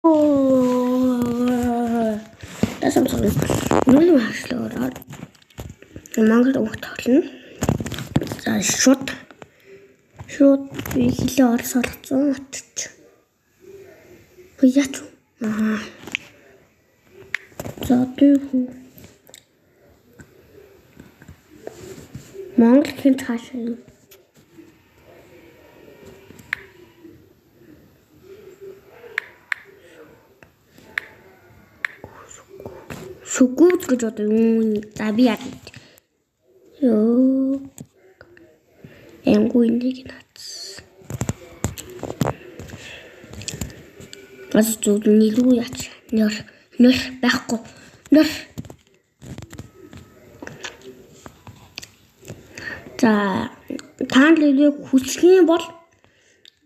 Das haben wir nur Haarschlauder. Mangelt auch Taschen. Das ist Schott. Schott, wie viele Jahre soll das so? Wie jetzt? Aha. So, du. Mangelt kein Taschen. Шүгүүд гэж одоо юу за би яа гэв. Ёо. Энгүү энийг наац. Бас зүг нийлүү яач. Нөр байхгүй. Нөр. За таанлыг хүсэх юм бол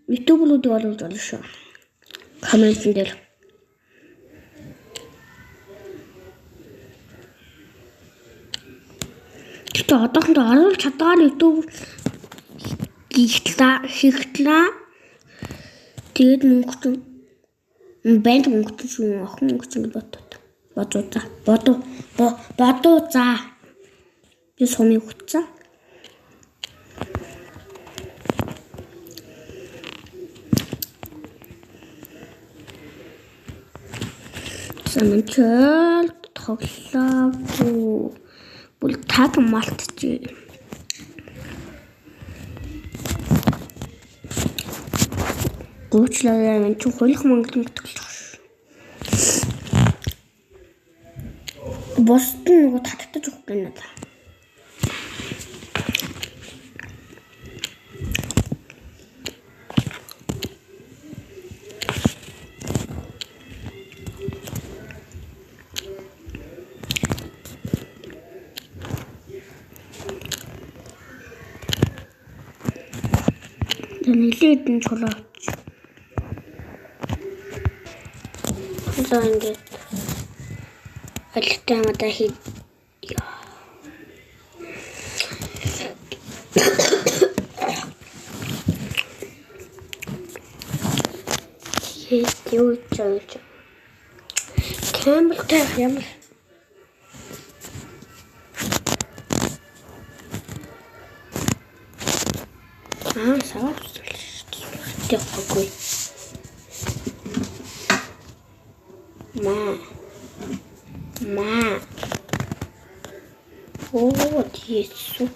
YouTube-уудыг оруулж болно шүү. Комментэн дээр. Одоохондоо оруулж чадгаар YouTube хийхлээ. Тэгээд банд мөнгөтэй шүү. Охин мөнгөтэй гэж бодоо за. Би сумыг хүчээ. Самчэл тоглоо. Бүл таг малтчих. Гуучлаа юм чи хөлх мөнгө төлөх. Босд нөгөө татдаг жоох гэнэ надаа. Нэлээд нь чулууч. За ингээд алтай мата хий. Юу ч камертай юм. Савар Какой? Ма. Вот есть сухой.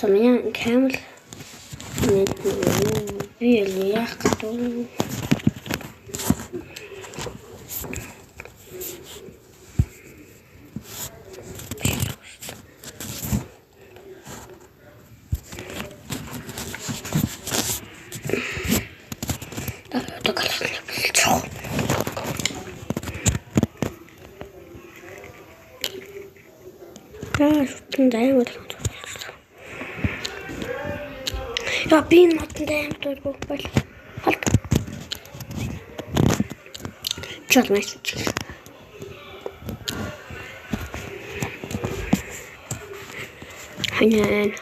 У меня камера. Белый, который... Даем вот. Я пин даем только паль. Чёрт мать. Ханан.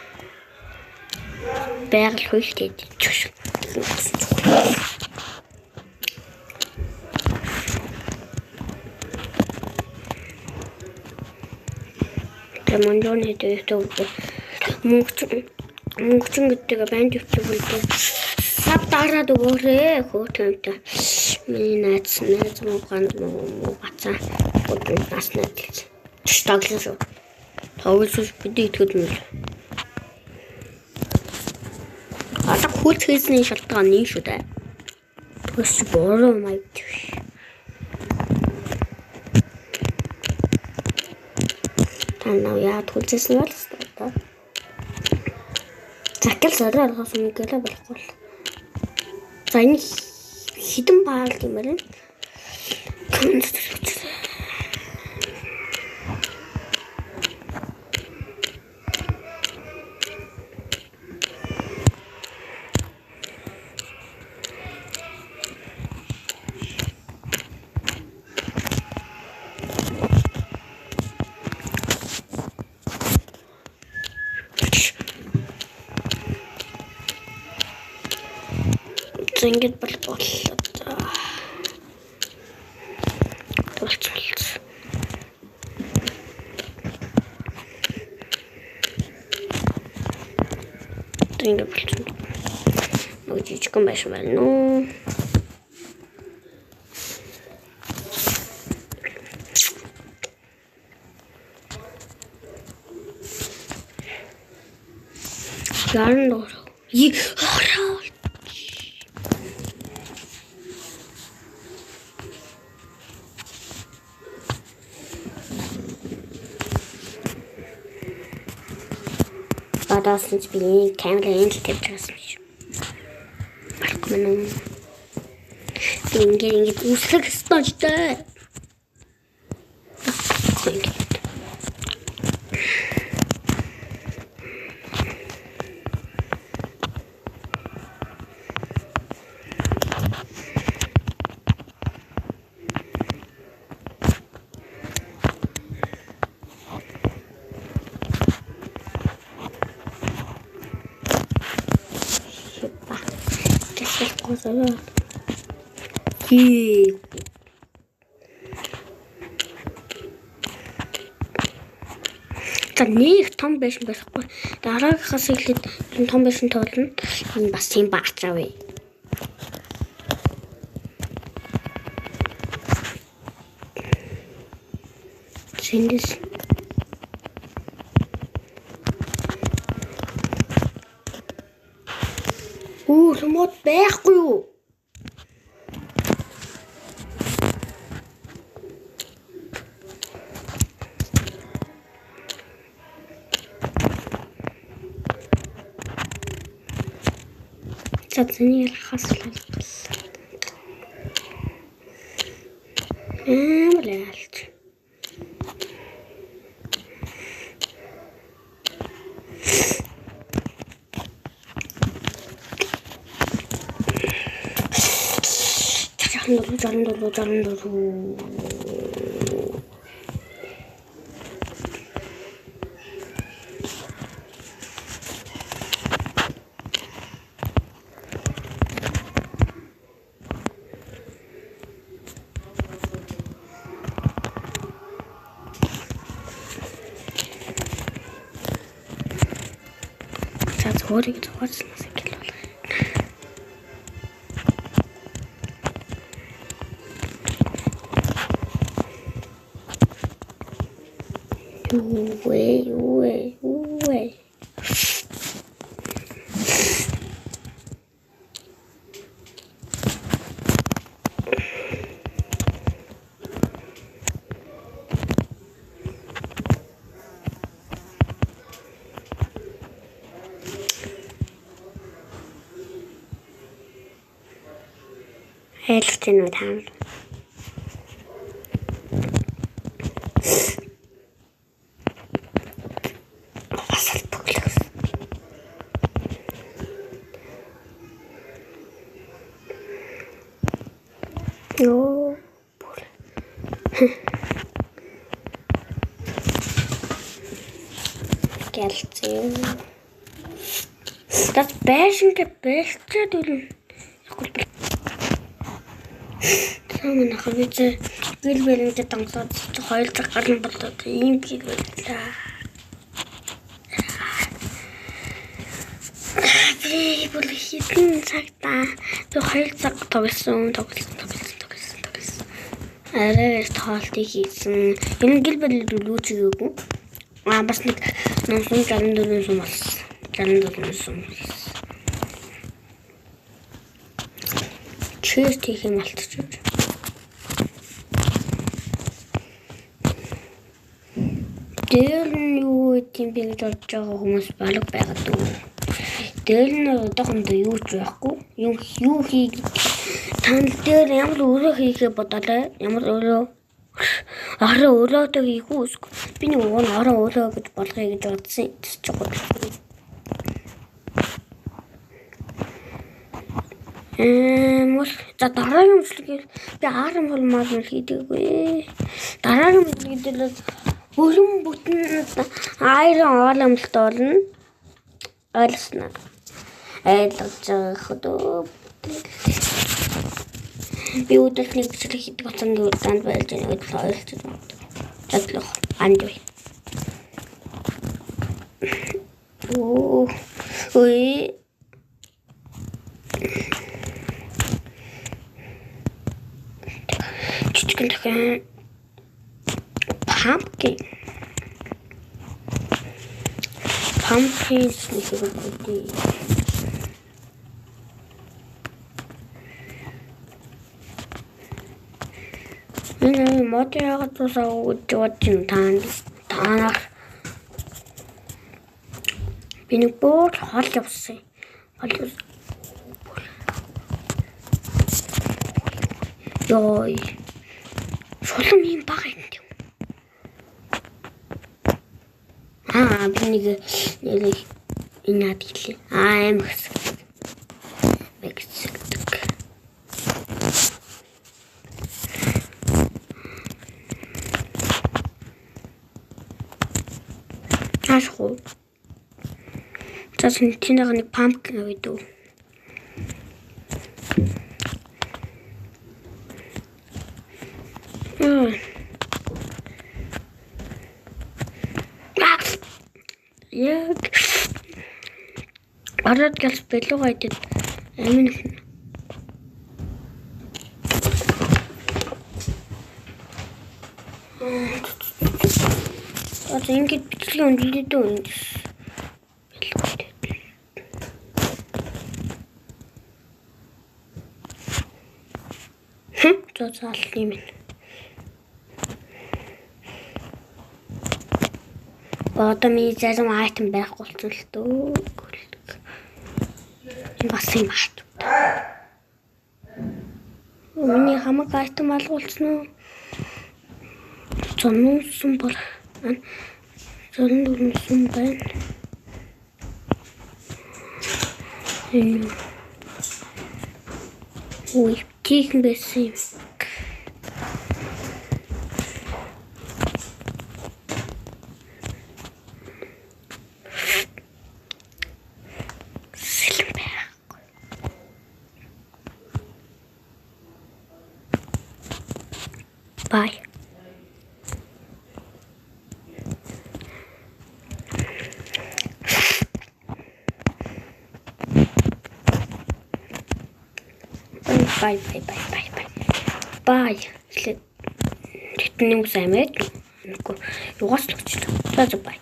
Бэрл хөлтэй. Чуш. Монжон хийдэг мөнгөчин гэдэг банд YouTube үлдээ. Сав дараад өгөөрэй хөтөнтэй. Миний найз муу бацаа өдөр нас найз. Штаглаа. Тоглож бидний итгэд мэл. Ата хөл хийсний шалтгаан нь шүү дээ. Тэс бороо маяг. Яа төлжсэн бол та. Закал сороо алгаас үнэхээр болохгүй. За энэ хідэн баал юм байна. Ингэж боллоо. болчихсон. Ингэ болчихсон. Нөгөө жижигхэн байсан байна уу? Яран доор. Хараа. Badasın bir kamerayı çıkartacağız. Bakmanın. Gelin git usta kıskançta. Kocaman. Нэг том байсан байхгүй. Дараагийнхаас эхлээд том байсан тоолно. Энэ бас тийм баачаавэ. Шинэс. Лумот байхгүй юу? Цацны хаслал. Блядь. Жаран. Цац хоорыг зогсоос гэл бол. Уэ. Хэлсэн үү та? Ёо. Гэлцээ. Dat байшинг бэлчээд үл. Самын хавьж гэлбэлэнтэй томсоод хоёр цаг гарна болоод ийм хийг байлаа. Би бүр хитэн цагтаа би хоёр цаг тоглосон. Арай тоолтыг хийсэн. Энэ гэлбэл юу ч гээгүй. Бас нэг 64 сум болсон. 64 сум. Чирт хийх юм алтчих. Дээр нь юу гэдэм би гэж бодож байгаа хүмүүс балга байгаад үү. Дээр нь одоохондоо юу ч байхгүй. Юу хийх танил дээр ямар өөрөө хийхээ бодоолаа. Ямар өөрөө хийх үү? Би нэг өөрөө гэж болгоё гэж бодсон. Тэсч байгаа. За дараагийн үйлчлэгийг би аарам холмоор нь хийдэггүй. Дараагийн үйлчлэгээр өрөм бүтэн айрон оламжлалт болно. Ойлгосноо. Ойлгож байгаа хөдөө. Би өдөрт нэг бичлэг хийдэг болсон удаанд байлж байгаа гэж ойлцож байна. Задлах андгүй. Ой. Чичгэн дахин pumpkin нэг энэ мод яагаад тусаа өгч таанах би нэг бүр хол явсан. Йой. Шулам юм бага юм. Би нэг инаад хэлээ. Аим гэсэн. Мексик. Ашгүй. Засан чиний нэг pumpkin авъя. Яг арад гэлс бэлугаа идээд амин. Ингэж бичлэг өндөрлөд үү. Заал юм. Одоо миний зарим айтем байхгүй болсон л дөө. Энэ бас юм аа. Миний хамаг айтем алгуулсан уу? Зонсон бол зонсон байна. Ой, тийхэн байсан юм. Bye. Bye. Let me know. Югаас л өчлөө. За бай.